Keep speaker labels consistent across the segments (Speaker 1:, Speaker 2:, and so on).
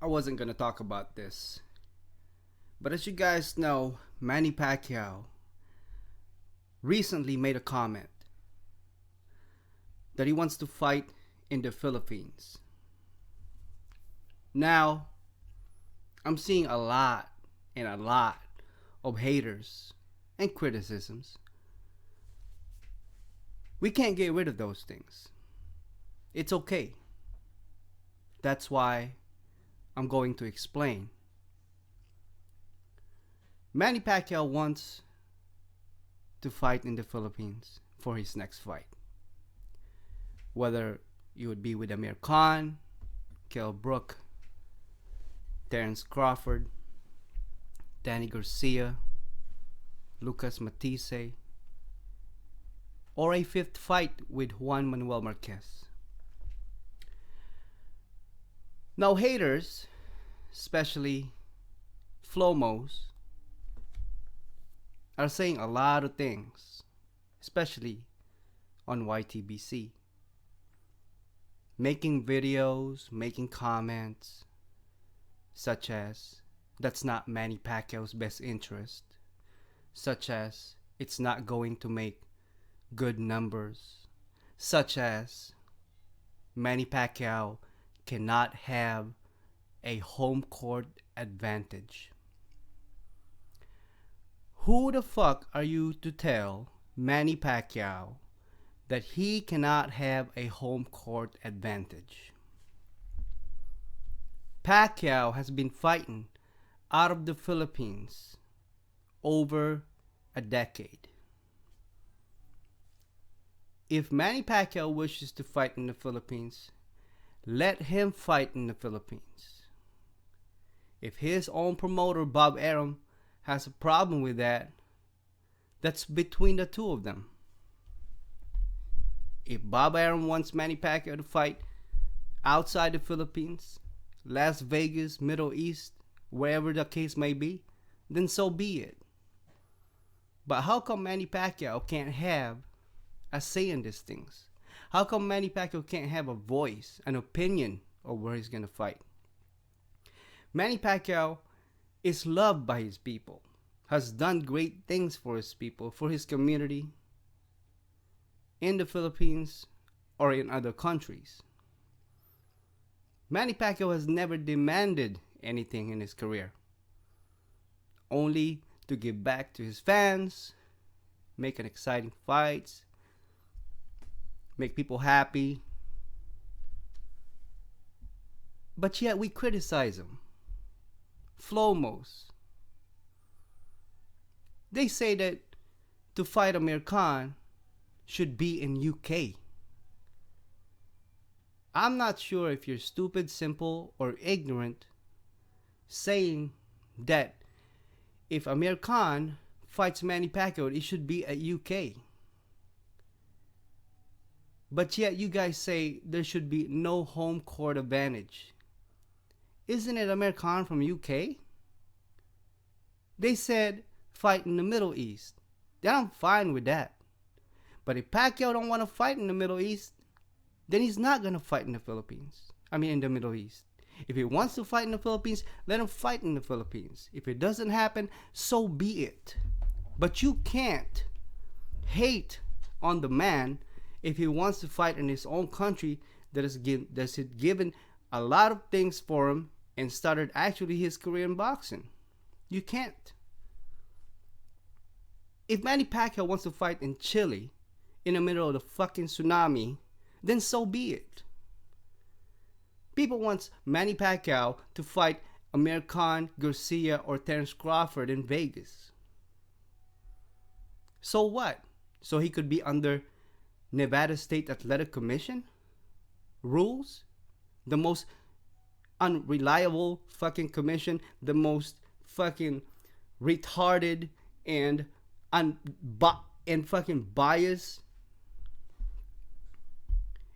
Speaker 1: wasn't gonna talk about this, but as you guys know, Manny Pacquiao recently made a comment that he wants to fight in the Philippines. Now, I'm seeing a lot of haters and criticisms. We can't get rid of those things. It's okay. That's why I'm going to explain. Manny Pacquiao wants to fight in the Philippines for his next fight. Whether it would be with Amir Khan, Kell Brook, Terence Crawford, Danny Garcia, Lucas Matisse, or a fifth fight with Juan Manuel Marquez. Now haters, especially Flomos, are saying a lot of things, especially on YTBC. Making videos, making comments, such as, that's not Manny Pacquiao's best interest, such as, it's not going to make good numbers, such as, Manny Pacquiao cannot have a home court advantage. Who the fuck are you to tell Manny Pacquiao that he cannot have a home court advantage? Pacquiao has been fighting out of the Philippines over a decade. If Manny Pacquiao wishes to fight in the Philippines, let him fight in the Philippines. If his own promoter, Bob Arum, has a problem with that, that's between the two of them. If Bob Arum wants Manny Pacquiao to fight outside the Philippines, Las Vegas, Middle East, wherever the case may be, then so be it. But how come Manny Pacquiao can't have a say in these things? How come Manny Pacquiao can't have a voice, an opinion of where he's going to fight? Manny Pacquiao is loved by his people, has done great things for his people, for his community, in the Philippines or in other countries. Manny Pacquiao has never demanded anything in his career, only to give back to his fans, make an exciting fights, make people happy. But yet we criticize him. Flomos, they say that to fight Amir Khan should be in UK. I'm not sure if you're stupid, simple, or ignorant saying that if Amir Khan fights Manny Pacquiao, it should be at UK. But yet you guys say there should be no home court advantage. Isn't it Amir Khan from UK? They said fight in the Middle East. Then I'm fine with that. But if Pacquiao don't want to fight in the Middle East, then he's not going to fight in the Philippines. In the Middle East. If he wants to fight in the Philippines, let him fight in the Philippines. If it doesn't happen, so be it. But you can't hate on the man if he wants to fight in his own country that has given a lot of things for him and started actually his career in boxing. You can't. If Manny Pacquiao wants to fight in Chile in the middle of the fucking tsunami, then so be it. People want Manny Pacquiao to fight Amir Khan, Garcia, or Terence Crawford in Vegas. So what? So he could be under Nevada State Athletic Commission rules? The most unreliable fucking commission, the most fucking retarded and fucking biased,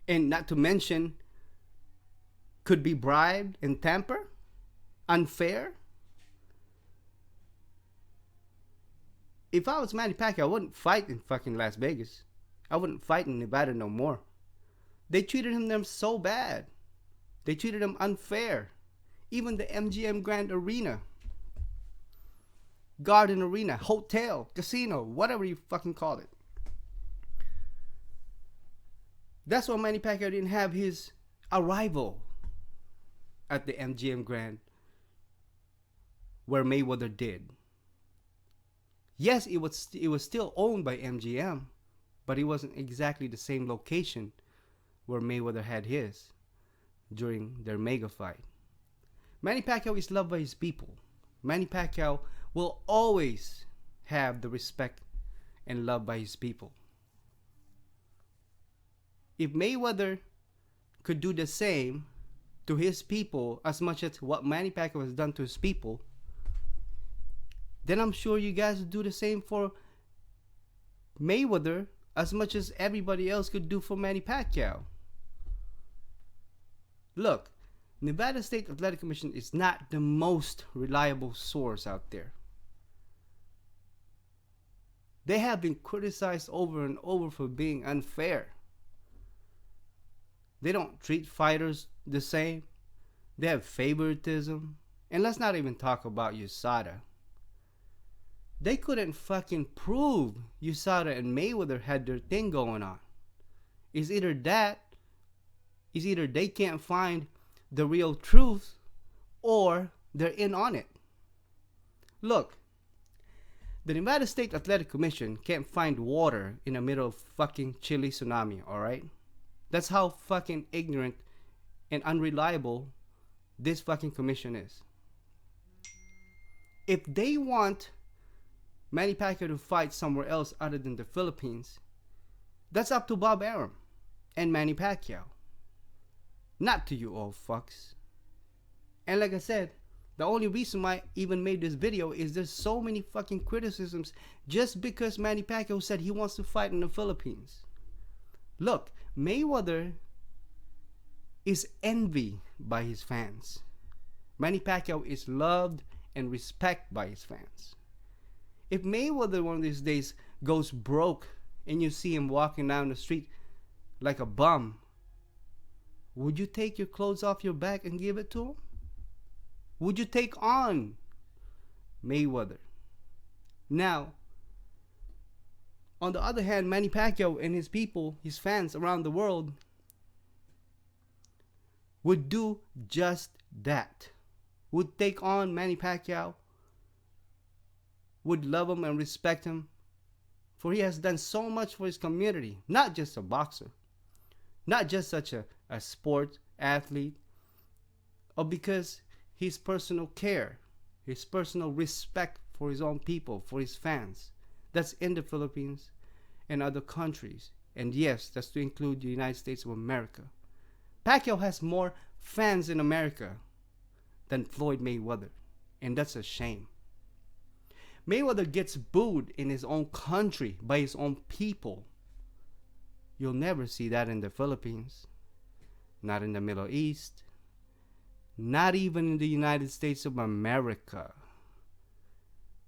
Speaker 1: and not to mention could be bribed and tamper, unfair. If I was Manny Pacquiao, I wouldn't fight in fucking Las Vegas. I wouldn't fight in Nevada no more. They treated him so bad. They treated him unfair. even the MGM Grand Arena, Garden Arena, hotel, casino, whatever you fucking call it. That's why Manny Pacquiao didn't have his arrival at the MGM Grand where Mayweather did. Yes, it was still owned by MGM, but it wasn't exactly the same location where Mayweather had his during their mega fight. Manny Pacquiao is loved by his people. Manny Pacquiao will always have the respect and love by his people. If Mayweather could do the same to his people as much as what Manny Pacquiao has done to his people, then I'm sure you guys would do the same for Mayweather as much as everybody else could do for Manny Pacquiao. Look, Nevada State Athletic Commission is not the most reliable source out there. They have been criticized over and over for being unfair. They don't treat fighters the same. They have favoritism. And let's not even talk about USADA. They couldn't fucking prove USADA and Mayweather had their thing going on. It's either they can't find the real truth or they're in on it. Look, the Nevada State Athletic Commission can't find water in the middle of fucking Chile tsunami, alright? That's how fucking ignorant and unreliable this fucking commission is. If they want Manny Pacquiao to fight somewhere else other than the Philippines, that's up to Bob Arum and Manny Pacquiao. Not to you old fucks. And like I said, the only reason why I even made this video is there's so many fucking criticisms just because Manny Pacquiao said he wants to fight in the Philippines. Look, Mayweather is envied by his fans. Manny Pacquiao is loved and respected by his fans. If Mayweather one of these days goes broke and you see him walking down the street like a bum, would you take your clothes off your back and give it to him? Would you take on Mayweather? Now, on the other hand, Manny Pacquiao and his people, his fans around the world, would do just that. Would take on Manny Pacquiao, would love him and respect him, for he has done so much for his community. Not just a boxer, not just such a sport athlete, or because his personal care, his personal respect for his own people, for his fans. That's in the Philippines and other countries. And yes, that's to include the United States of America. Pacquiao has more fans in America than Floyd Mayweather. And that's a shame. Mayweather gets booed in his own country by his own people. You'll never see that in the Philippines. Not in the Middle East. Not even in the United States of America.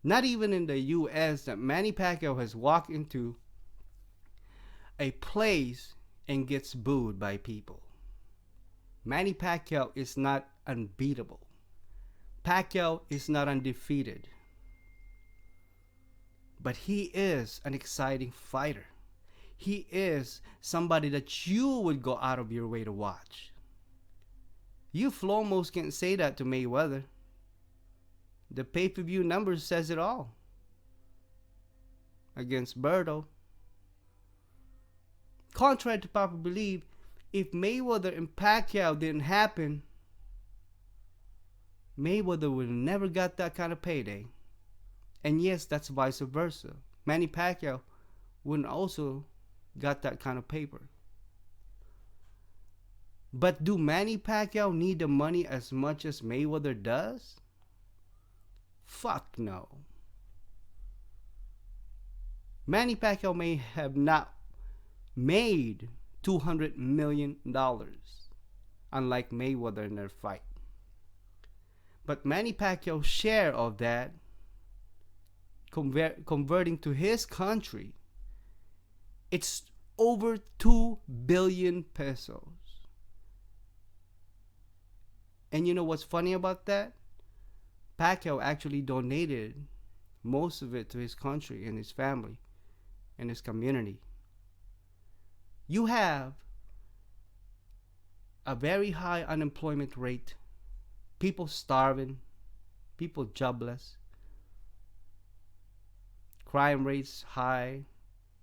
Speaker 1: Not even in the US, that Manny Pacquiao has walked into a place and gets booed by people. Manny Pacquiao is not unbeatable. Pacquiao is not undefeated. But he is an exciting fighter. He is somebody that you would go out of your way to watch. You Flomos can't say that to Mayweather. The pay-per-view numbers says it all. Against Berto. Contrary to popular belief, if Mayweather and Pacquiao didn't happen, Mayweather would have never got that kind of payday. And yes, that's vice versa. Manny Pacquiao wouldn't also got that kind of paper. But do Manny Pacquiao need the money as much as Mayweather does? Fuck no. Manny Pacquiao may have not made $200 million, unlike Mayweather in their fight. But Manny Pacquiao's share of that, converting to his country, it's over 2 billion pesos. And you know what's funny about that? Pacquiao actually donated most of it to his country and his family and his community. You have a very high unemployment rate, people starving, people jobless, crime rates high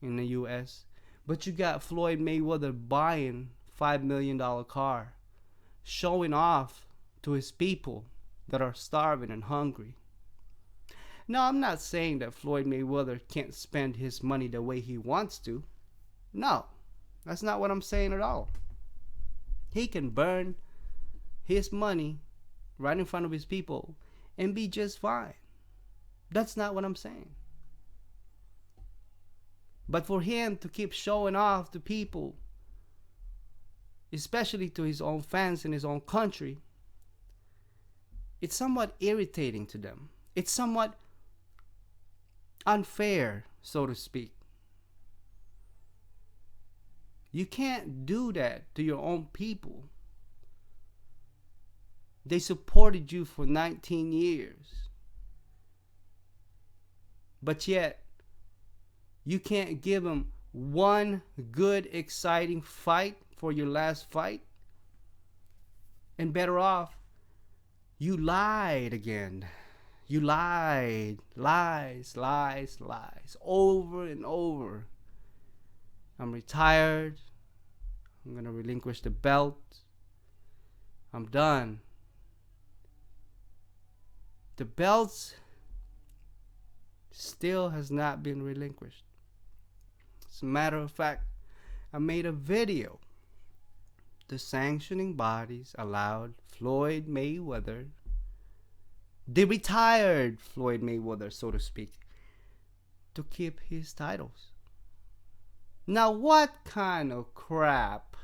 Speaker 1: in the US. But you got Floyd Mayweather buying $5 million car, showing off to his people that are starving and hungry. Now, I'm not saying that Floyd Mayweather can't spend his money the way he wants to. No, that's not what I'm saying at all. He can burn his money right in front of his people and be just fine. That's not what I'm saying. But for him to keep showing off to people, especially to his own fans in his own country, it's somewhat irritating to them. It's somewhat unfair, so to speak. You can't do that to your own people. They supported you for 19 years. But yet, you can't give them one good, exciting fight for your last fight. And better off, you lied again. You lied. Lies, lies, lies. Over and over. I'm retired. I'm going to relinquish the belt. I'm done. The belt still has not been relinquished. As a matter of fact, I made a video. The sanctioning bodies allowed Floyd Mayweather, the retired Floyd Mayweather, so to speak, to keep his titles. Now, what kind of crap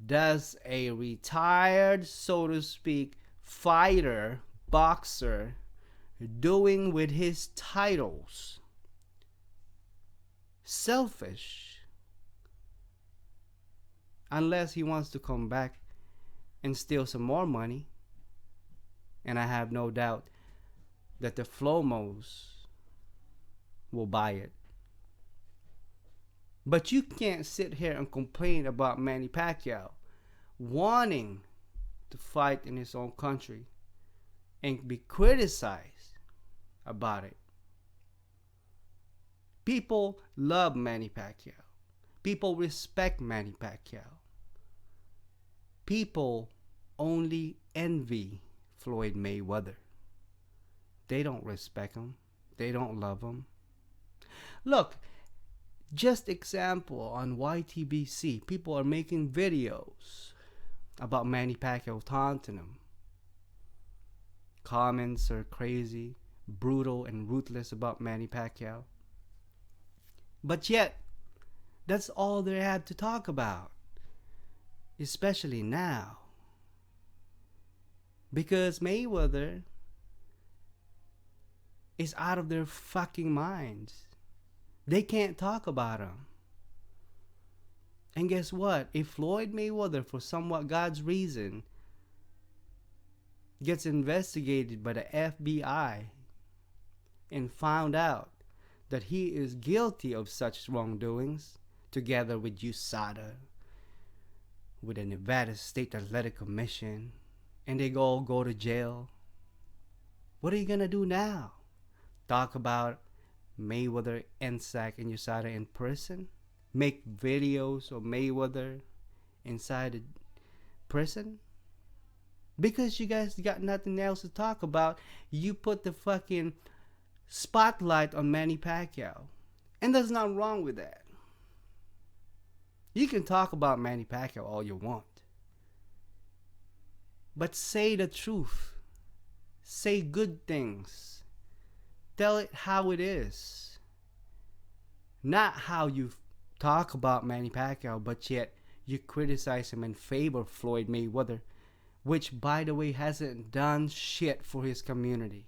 Speaker 1: does a retired, so to speak, fighter, boxer, doing with his titles? Selfish. Unless he wants to come back and steal some more money. And I have no doubt that the Flomos will buy it. But you can't sit here and complain about Manny Pacquiao wanting to fight in his own country and be criticized about it. People love Manny Pacquiao. People respect Manny Pacquiao. People only envy Floyd Mayweather. They don't respect him. They don't love him. Look, just example on YTBC, people are making videos about Manny Pacquiao taunting him. Comments are crazy, brutal, and ruthless about Manny Pacquiao. But yet, that's all they had to talk about. Especially now. Because Mayweather is out of their fucking minds. They can't talk about him. And guess what? If Floyd Mayweather, for somewhat God's reason, gets investigated by the FBI and found out that he is guilty of such wrongdoings, together with USADA, with the Nevada State Athletic Commission, and they all go to jail, what are you gonna do now? Talk about Mayweather, NSAC, and USADA in prison? Make videos of Mayweather inside the prison? Because you guys got nothing else to talk about, you put the fucking spotlight on Manny Pacquiao. And there's nothing wrong with that. You can talk about Manny Pacquiao all you want. But say the truth. Say good things. Tell it how it is. Not how you talk about Manny Pacquiao, but yet you criticize him in favor of Floyd Mayweather, which, by the way, hasn't done shit for his community.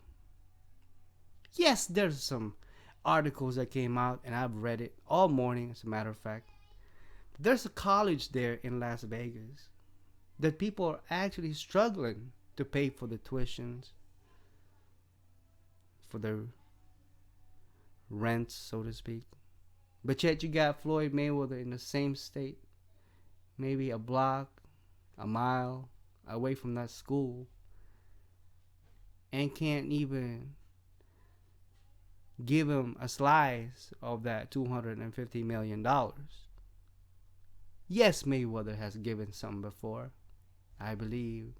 Speaker 1: Yes, there's some articles that came out, and I've read it all morning, as a matter of fact. There's a college there in Las Vegas that people are actually struggling to pay for the tuitions, for the rents, so to speak. But yet you got Floyd Mayweather in the same state, maybe a block, a mile away from that school, and can't even give him a slice of that $250 million. Yes, Mayweather has given some before. I believe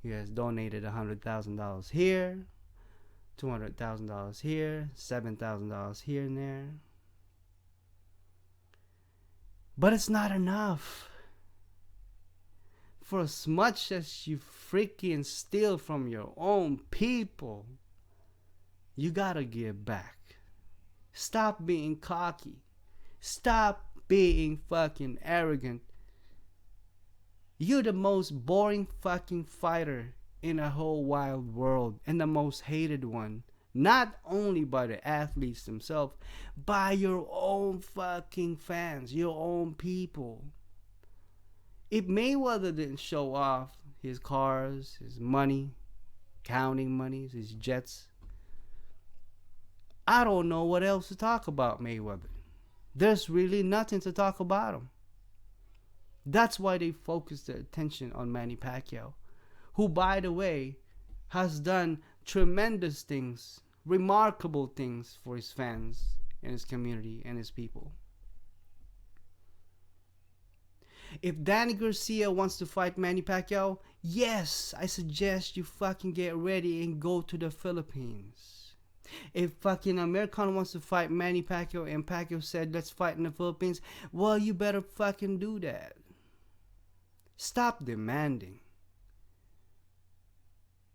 Speaker 1: he has donated $100,000 here, $200,000 here, $7,000 here and there. But it's not enough. For as much as you freaking steal from your own people, you gotta give back. Stop being cocky. Stop being fucking arrogant. You're the most boring fucking fighter in the whole wild world, and the most hated one. Not only by the athletes themselves, by your own fucking fans, your own people. If Mayweather didn't show off his cars, his money, counting monies, his jets, I don't know what else to talk about Mayweather. There's really nothing to talk about him. That's why they focus their attention on Manny Pacquiao, who, by the way, has done tremendous things, remarkable things for his fans and his community and his people. If Danny Garcia wants to fight Manny Pacquiao, yes, I suggest you fucking get ready and go to the Philippines. If fucking Amir Khan wants to fight Manny Pacquiao and Pacquiao said let's fight in the Philippines, well, you better fucking do that. Stop demanding.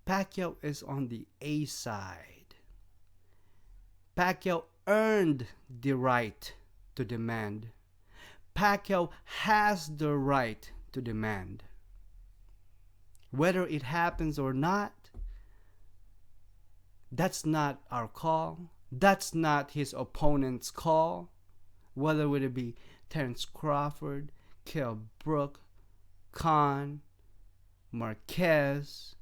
Speaker 1: Pacquiao is on the A side. Pacquiao earned the right to demand. Pacquiao has the right to demand. Whether it happens or not, that's not our call. That's not his opponent's call. Whether it be Terence Crawford, Kell Brook, Khan, Marquez,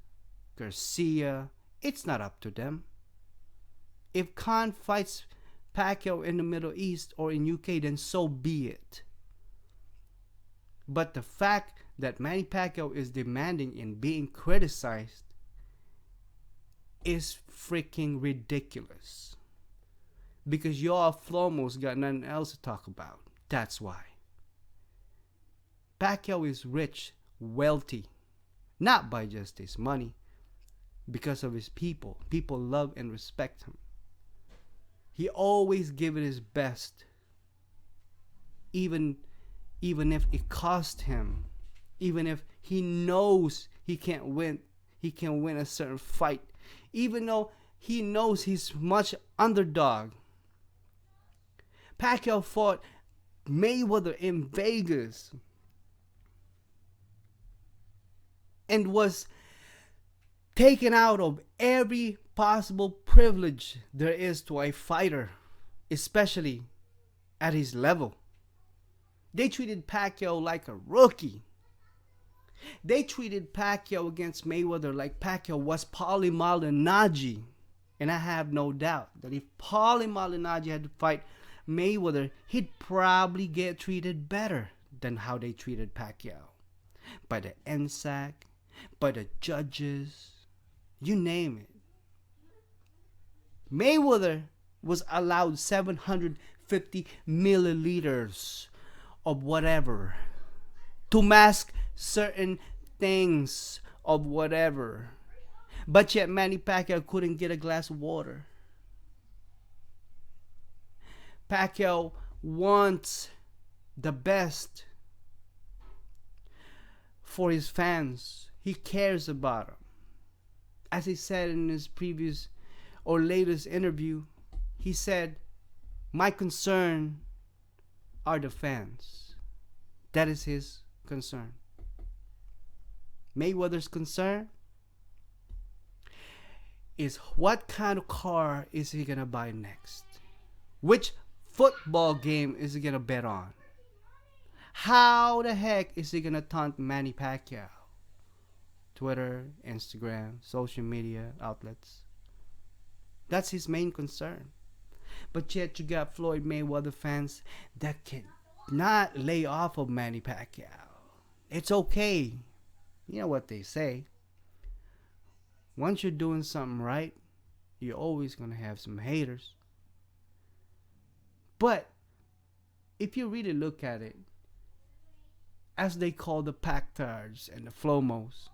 Speaker 1: Garcia, it's not up to them. If Khan fights Pacquiao in the Middle East or in UK, then so be it. But the fact that Manny Pacquiao is demanding and being criticized is freaking ridiculous. Because y'all Flomos got nothing else to talk about. That's why. Pacquiao is rich, wealthy, not by just his money, because of his people. People love and respect him. He always give it his best, even if it cost him, even if he knows he can't win a certain fight, even though he knows he's much underdog. Pacquiao fought Mayweather in Vegas and was taken out of every possible privilege there is to a fighter, especially at his level. They treated Pacquiao like a rookie. They treated Pacquiao against Mayweather like Pacquiao was Paulie Malignaggi. And I have no doubt that if Paulie Malignaggi had to fight Mayweather, he'd probably get treated better than how they treated Pacquiao. By the NSAC, by the judges, you name it. Mayweather was allowed 750 milliliters of whatever to mask certain things of whatever. But yet Manny Pacquiao couldn't get a glass of water. Pacquiao wants the best for his fans. He cares about them. As he said in his previous or latest interview, he said, my concern are the fans. That is his concern. Mayweather's concern is what kind of car is he gonna buy next? Which football game is he gonna bet on? How the heck is he gonna taunt Manny Pacquiao? Twitter, Instagram, social media outlets. That's his main concern. But yet you got Floyd Mayweather fans that cannot lay off of Manny Pacquiao. It's okay. You know what they say. Once you're doing something right, you're always going to have some haters. But if you really look at it, as they call the Pactards and the Flomos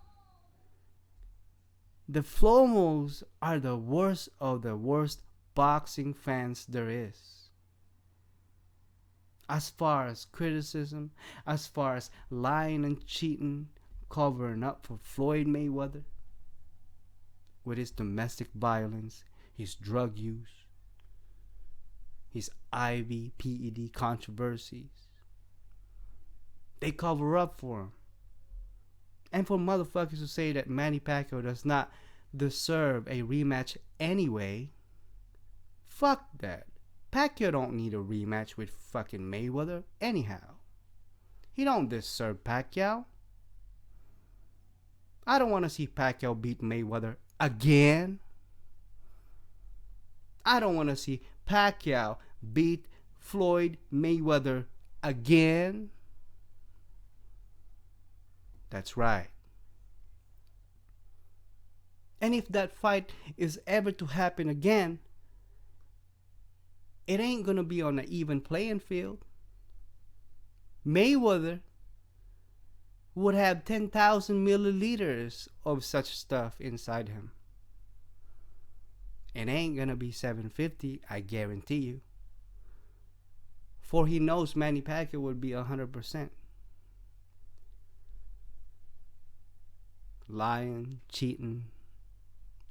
Speaker 1: are the worst of the worst boxing fans there is. As far as criticism, as far as lying and cheating, covering up for Floyd Mayweather with his domestic violence, his drug use, his IV, PED controversies. They cover up for him. And for motherfuckers to say that Manny Pacquiao does not deserve a rematch anyway, fuck that. Pacquiao don't need a rematch with fucking Mayweather anyhow. He don't deserve Pacquiao. I don't want to see Pacquiao beat Mayweather again. I don't want to see Pacquiao beat Floyd Mayweather again. That's right. And if that fight is ever to happen again, it ain't gonna be on an even playing field. Mayweather would have 10,000 milliliters of such stuff inside him. It ain't gonna be 750, I guarantee you. For he knows Manny Pacquiao would be 100%. Lying, cheating,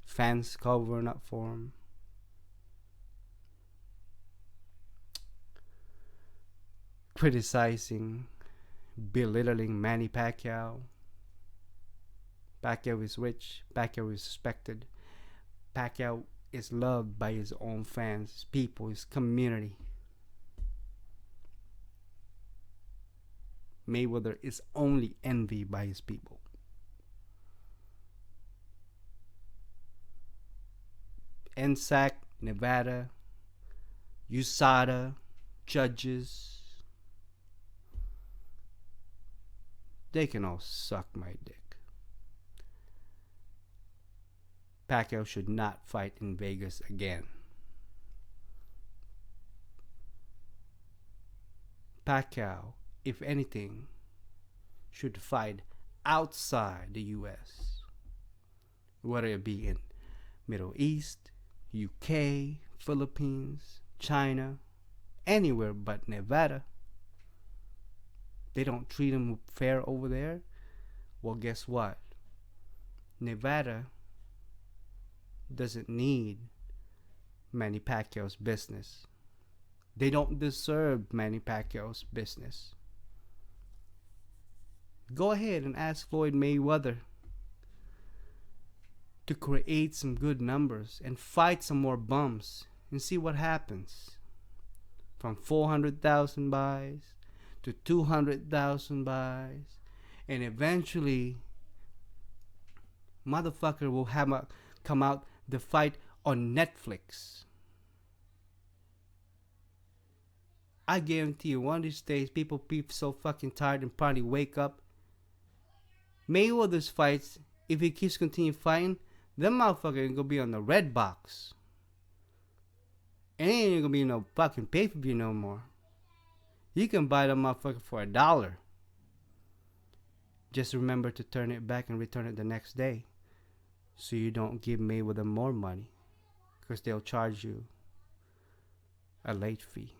Speaker 1: fans covering up for him. Criticizing, belittling Manny Pacquiao. Pacquiao is rich. Pacquiao is respected. Pacquiao is loved by his own fans, his people, his community. Mayweather is only envied by his people. NSAC, Nevada, USADA, judges, they can all suck my dick. Pacquiao should not fight in Vegas again. Pacquiao, if anything, should fight outside the US, whether it be in Middle East, UK, Philippines, China, anywhere but Nevada. They don't treat him fair over there. Well, guess what? Nevada doesn't need Manny Pacquiao's business. They don't deserve Manny Pacquiao's business. Go ahead and ask Floyd Mayweather to create some good numbers and fight some more bums and see what happens. From 400,000 buys to 200,000 buys, and eventually motherfucker will have come out the fight on Netflix. I guarantee you, one of these days, people be so fucking tired and probably wake up. Mayweather's fights, if he keeps continuing fighting, them motherfuckers gonna be on the red box. And ain't gonna be no fucking pay-per-view no more. You can buy them motherfucker for $1. Just remember to turn it back and return it the next day, so you don't give Mayweather more money, because they'll charge you a late fee.